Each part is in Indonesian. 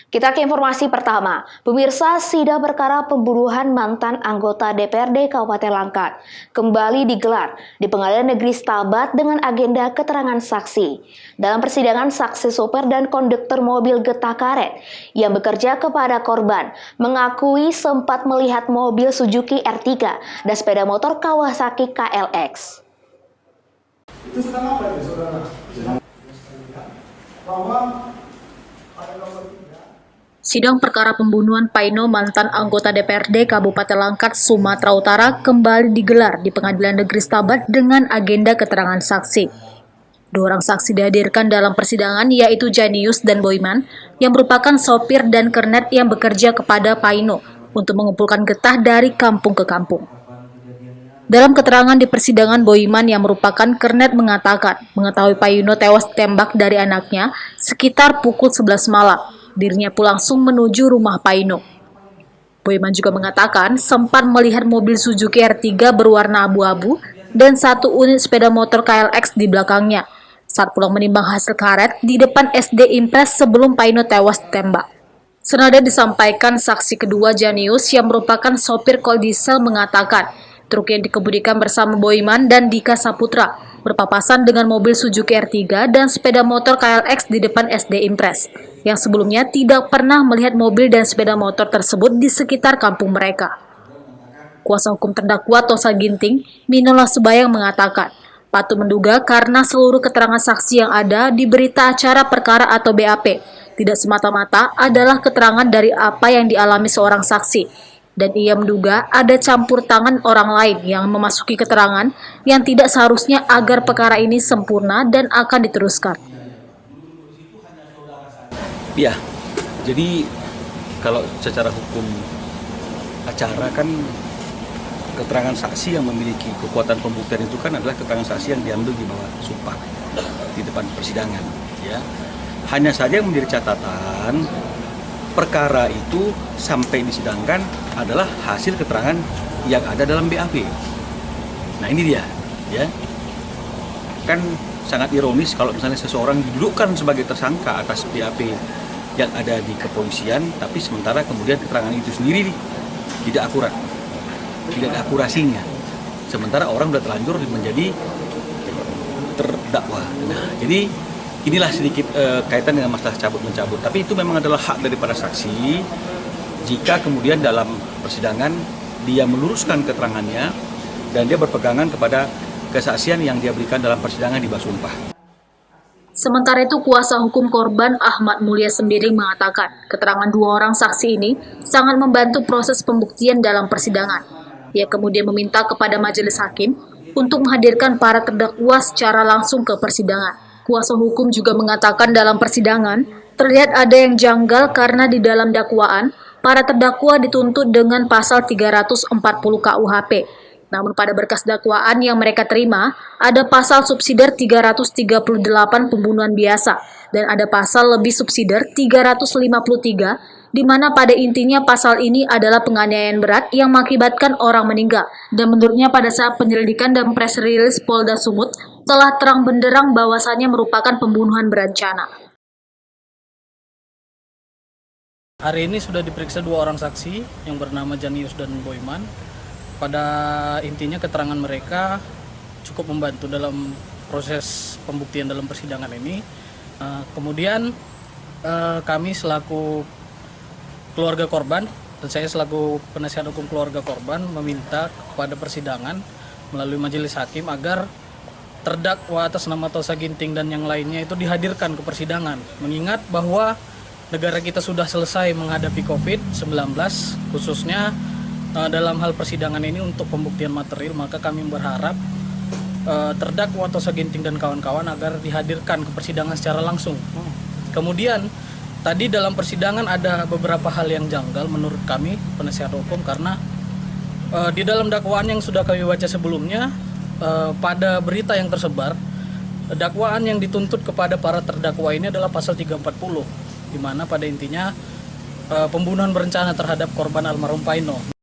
Kita ke informasi pertama. Pemirsa, sidang perkara pembunuhan mantan anggota DPRD Kabupaten Langkat kembali digelar di Pengadilan Negeri Stabat dengan agenda keterangan saksi. Dalam persidangan, saksi sopir dan konduktor mobil getah karet yang bekerja kepada korban mengakui sempat melihat mobil Suzuki R3 dan sepeda motor Kawasaki KLX. Itu sedang apa ya, saudara? Bahwa pada nomor 3. Sidang perkara pembunuhan Paino mantan anggota DPRD Kabupaten Langkat, Sumatera Utara kembali digelar di Pengadilan Negeri Stabat dengan agenda keterangan saksi. Dua orang saksi dihadirkan dalam persidangan yaitu Janius dan Boyman yang merupakan sopir dan kernet yang bekerja kepada Paino untuk mengumpulkan getah dari kampung ke kampung. Dalam keterangan di persidangan, Boyman yang merupakan kernet mengatakan mengetahui Paino tewas ditembak dari anaknya sekitar pukul 11 malam. Dirinya pun langsung menuju rumah Paino. Boyman juga mengatakan sempat melihat mobil Suzuki R3 berwarna abu-abu dan satu unit sepeda motor KLX di belakangnya saat pulang menimbang hasil karet di depan SD Impres sebelum Paino tewas ditembak. Senada disampaikan saksi kedua, Janius yang merupakan sopir kol diesel mengatakan truk yang dikemudikan bersama Boyman dan Dika Saputra berpapasan dengan mobil Suzuki R3 dan sepeda motor KLX di depan SD Impres yang sebelumnya tidak pernah melihat mobil dan sepeda motor tersebut di sekitar kampung mereka. Kuasa hukum terdakwa Tosa Ginting, Minola Subayang mengatakan patut menduga karena seluruh keterangan saksi yang ada di berita acara perkara atau BAP tidak semata-mata adalah keterangan dari apa yang dialami seorang saksi, dan ia menduga ada campur tangan orang lain yang memasuki keterangan yang tidak seharusnya agar perkara ini sempurna dan akan diteruskan. Ya, jadi kalau secara hukum acara kan keterangan saksi yang memiliki kekuatan pembuktian itu kan adalah keterangan saksi yang diambil di bawah sumpah di depan persidangan. Ya, hanya saja yang menjadi catatan perkara itu sampai disidangkan adalah hasil keterangan yang ada dalam BAP. Nah ini dia, ya kan sangat ironis kalau misalnya seseorang didudukkan sebagai tersangka atas BAP yang ada di kepolisian, tapi sementara kemudian keterangan itu sendiri tidak akurat, tidak ada akurasinya. Sementara orang sudah terlanjur menjadi terdakwa. Nah, jadi inilah sedikit kaitan dengan masalah cabut-mencabut. Tapi itu memang adalah hak daripada saksi. Jika kemudian dalam persidangan dia meluruskan keterangannya dan dia berpegangan kepada kesaksian yang dia berikan dalam persidangan di bawah sumpah. Sementara itu, kuasa hukum korban Ahmad Mulya sendiri mengatakan keterangan dua orang saksi ini sangat membantu proses pembuktian dalam persidangan. Ia kemudian meminta kepada majelis hakim untuk menghadirkan para terdakwa secara langsung ke persidangan. Kuasa hukum juga mengatakan dalam persidangan terlihat ada yang janggal karena di dalam dakwaan para terdakwa dituntut dengan pasal 340 KUHP. Namun pada berkas dakwaan yang mereka terima, ada pasal subsidiar 338 pembunuhan biasa dan ada pasal lebih subsidiar 353 di mana pada intinya pasal ini adalah penganiayaan berat yang mengakibatkan orang meninggal. Dan menurutnya pada saat penyelidikan dan press release Polda Sumut telah terang benderang bahwasannya merupakan pembunuhan berencana. Hari ini sudah diperiksa dua orang saksi yang bernama Janius dan Boyman. Pada intinya keterangan mereka cukup membantu dalam proses pembuktian dalam persidangan ini. Kemudian kami selaku keluarga korban dan saya selaku penasihat hukum keluarga korban meminta kepada persidangan melalui majelis hakim agar terdakwa atas nama Tosa Ginting dan yang lainnya itu dihadirkan ke persidangan. Mengingat bahwa negara kita sudah selesai menghadapi COVID-19, khususnya dalam hal persidangan ini untuk pembuktian material, maka kami berharap terdakwa Tosa Ginting dan kawan-kawan agar dihadirkan ke persidangan secara langsung. Kemudian tadi dalam persidangan ada beberapa hal yang janggal menurut kami penasihat hukum karena di dalam dakwaan yang sudah kami baca sebelumnya, pada berita yang tersebar, dakwaan yang dituntut kepada para terdakwa ini adalah pasal 340, di mana pada intinya pembunuhan berencana terhadap korban almarhum Paino.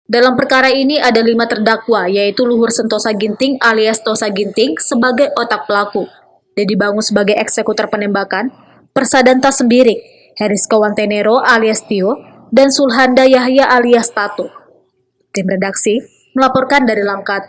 Dalam perkara ini ada 5 terdakwa, yaitu Luhur Sentosa Ginting alias Tosa Ginting sebagai otak pelaku, Dedi Bangun sebagai eksekutor penembakan, Persadanta Sembiring Heris Kawantenero alias Tio, dan Sulhanda Yahya alias Tato. Tim redaksi melaporkan dari Langkat.